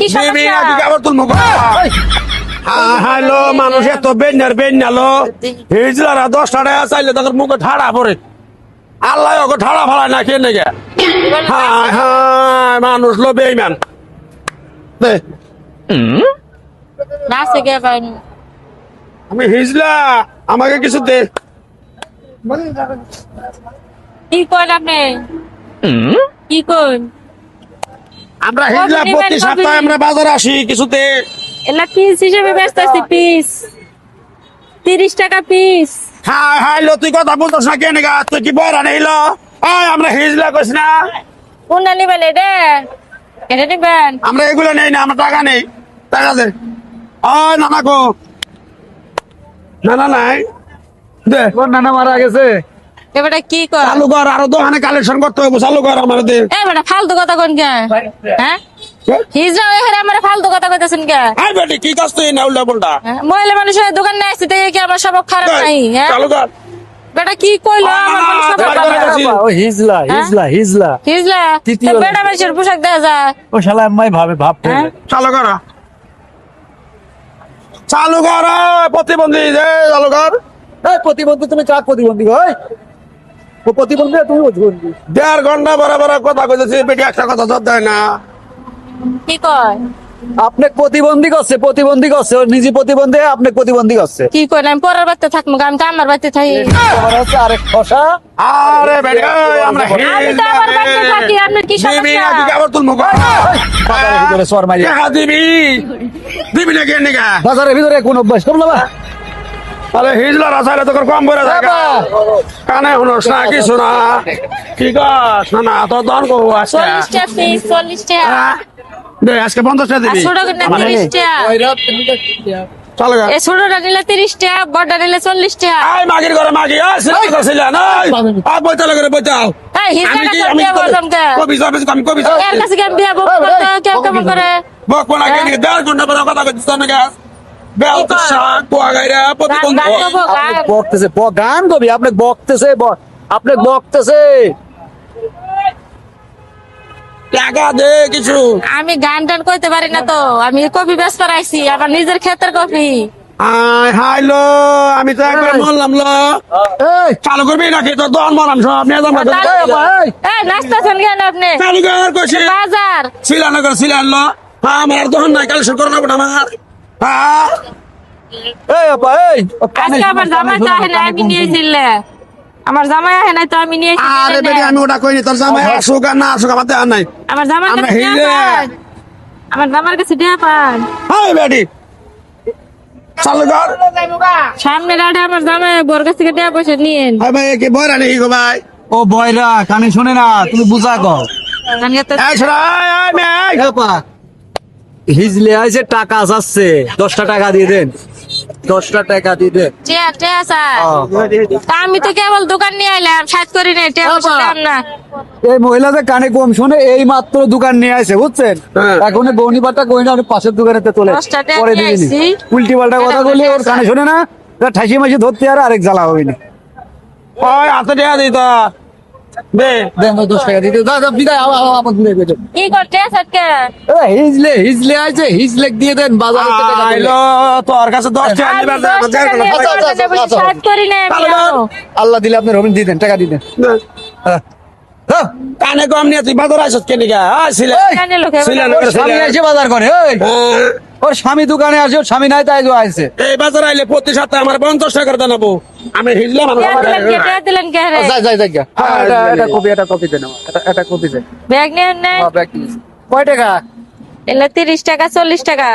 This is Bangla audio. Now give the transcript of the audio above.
কি সমস্যা? আবার তুলবো হ্যালো মানুষ এত বেঞ্জালো হিজলারা 10 টাকা চাইলে তাদের মুখে ঠাড়া পড়ে আল্লাহ ওকে ঠাড়া ফাড়ায় না খেয়ে নেগে হ্যাঁ হ্যাঁ মানুষ লো বেইমান নাচে কে পাইনি। আমি হিজলা আমাকে কিছু দে কি করেন আপনি? কি করেন? আমরা হিজলা কবে প্রতি নেবেন, সপ্তাহে কবে? আমরা বাজারে আসি কিছুতে এলা পিস হিসেবে ব্যস্ত আছি, পিস 30 টাকা পিস। হ্যাঁ হ্যাঁ লো তুই কথা বলতেছ না কেন গা তুই কি বয়রা নেইল আমরা হিজলা কইস না কোনটা নিবেন? এটা নিবেন? আমরা এগুলো নেই না আমরা টাকা নেই টাকা দে নানা গো নানা নাই দে নানা মারা গেছে। এবারে কি কর? চালু কর আরো দোকানে কালেকশন করতে হবে চালু কর আমার দে এ বেটা ফালতু কথা কোন কে? হ্যাঁ হিজরা ওই হারে আমরা ফালতু কথা কইতাছেন কে? আই বেটি কি কাজ তুই না উল্টা পাল্টা হ্যাঁ? মহিলা মানুষের দোকান নিয়ে আসতে কি আমার সব খারাপ নাই? হ্যাঁ চালু কর বেটা কি কইলো আমার মানুষ সব তোমার খারাপ। কথা বলছি। ও হিজলা হিজলা হিজলা হিজলা তৃতীয় তো বেটা মানুষের পোশাক দেখা যায়। ও শালা আম্মাই ভাব হ্যাঁ? চালু কর চালু কর প্রতিবন্ধী যে চালু কর এই প্রতিবন্ধী তুমি কাক প্রতিবন্ধী ভাই? ও প্রতিবন্ধী তুমি প্রতিবন্ধী। 1.5 ঘন্টা বরাবর কথা কইতেছি বেটি একটা কথা জব দেয় না কি কয়? আপনি প্রতিবন্ধী করছে ও নিজে প্রতিবন্ধী আপনি প্রতিবন্ধী করছে। কি কয়? আমি পরের বাড়িতে থাকবো, আমি তো আমার বাড়িতে থাকি। তোমার হচ্ছে আরেক খসা। আরে বেটি আমরা আমি তো আমার বাড়িতে থাকি, আপনার কি দিবি সমস্যা? নাকি আবার তুলবো বাজারের ভিতরে সর মারি। দিবি দিবি নাকি নিকা বাজারের ভিতরে কোন অভ্যাস করলো না? তাহলে হিজলা রাসাইলে তোর কম করে থাকে কানে শুনোস না কি শোনা কি কস না না তোর দন করবো আজকে 40 টাকা পিস, 40 টাকা। দে আজকে 50 টাকা আর দিবি ছোটটা নিলে 30 টাকা। চলো গা এই ছোটটা নিলে 30 টাকা, বড়টা নিলে 40 টাকা। আই মাগির ঘরে মাগি ছিলেন আই বইতালে করে বইতাও এই হিজলা আমি কি কাছে আমি বিয়া বলতাম কে? কবি যাবে আমি কবি এর কাছে কি আমি বিয়া বলবো তো কেউ কেমন করে? বক না কেন 1.5 ঘন্টা পরে কথা কইছিস না গা বেল তো শাক পোয়া গাইরা প্রতিবন্ধী গান গাবো, গান। আপনি বকতেছে গান কবি আপনি বকতেছে আপনি বকতেছে। টাকা দে কিছু আমি গান টান কইতে পারি না তো, আমি কপি বেশ করাইছি আমার নিজের ক্ষেতের কপি। আয় হাইলো আমি তো একবার বললাম লো এই চালু করবি নাকি তোর দন মরাম সব নিয়ে যাবো এই নাচতেছেন কেন আপনি? চালু কর কইছি বাজার সিলানো করে সিলান লো হ্যাঁ আমার আর দহন নাই কালেকশন করো না আমার হ্যাঁ এই আপা এই আজকে আমার জামাই তো আহে না, আমি নিয়েছিলে। আমার জামাই আহে নাই তো আমি নিয়েছি। আরে বেটি আমি ওটা কইনি তোর জামাই আসুক আর না আসুক আমার দেওয়ার নাই আমার জামার আমরা কাছে হিজড়া। দেয়া পান। আমার জামার কাছে দেয়া পান। হাই বেটি চালু কর সামনে রাডে আমার জামাই বোর কাছ থেকে দেয়া পয়সা নিয়েন। হাই ভাই কি বয়রা নেই গো ভাই ও বয়রা কানে শুনে না তুমি বুঝা কও। এই ছোড়া আয় আয় আপা হিজলে আইছে টাকা যাচ্ছে 10টা টাকা দিয়ে দেন 10টা টাকা দিয়ে দেন। তা আমি তো কেবল দোকান নিয়ে আইলাম, সাত করি নাই, টিয়া পয়সা দিলাম না। এই মহিলা যে কানে কম শুনে এই মাত্র দোকান নিয়ে আসে বুঝছেন হ্যাঁ। এখন বৌনি পাতা কই না পাশের দোকানেতে তোলে 10টা টাকা পরে নিয়ে দিবি আইছি। উল্টি পাল্টা কথা বলি ওর কানে শুনে না ঠাসি মাসি ধরতে আর আরেক জ্বালা হবে না। ওই হাতে দেয়া দিই তো দে দেন 10 টাকা দিতে দাদা বিদায় আমার দিলে কই দেন। কি করতে আজকে? হিজলে আইছে হিজলেক দিয়ে দেন বাজারে থেকে টাকা দিলে। আইলো তোর কাছে 10 টাকা আমি নিবার 10 টাকা নিয়ে আচ্ছা, আচ্ছা, দোকানে বসে আচ্ছা। সাত করি নাই আমি তাহলে এখনো। আল্লাহ দিলে আপনি রবিন দিয়ে দেন টাকা দিয়ে দেন। হ্যাঁ। হ্যাঁ। কানে কম নিয়ে তুই বাজার আইসত কেন গা ছিলেন কানে লোকে ছিলেন ওর স্বামী এসে বাজার করে ওই ওর স্বামী দোকানে আসে ওর স্বামী নাই তাই আইছে। এই বাজার আইলে প্রতি সপ্তাহে আমার 50 টাকা করে জানাবো আমি হিজলা মানুষ দেয়া দিলেন কে রে? যাই গা। এটা কপি দেন আমার এটা কপি দেন। ব্যাগ নিয়ে নেন। কয় টাকা? এলে 30 টাকা, 40 টাকা।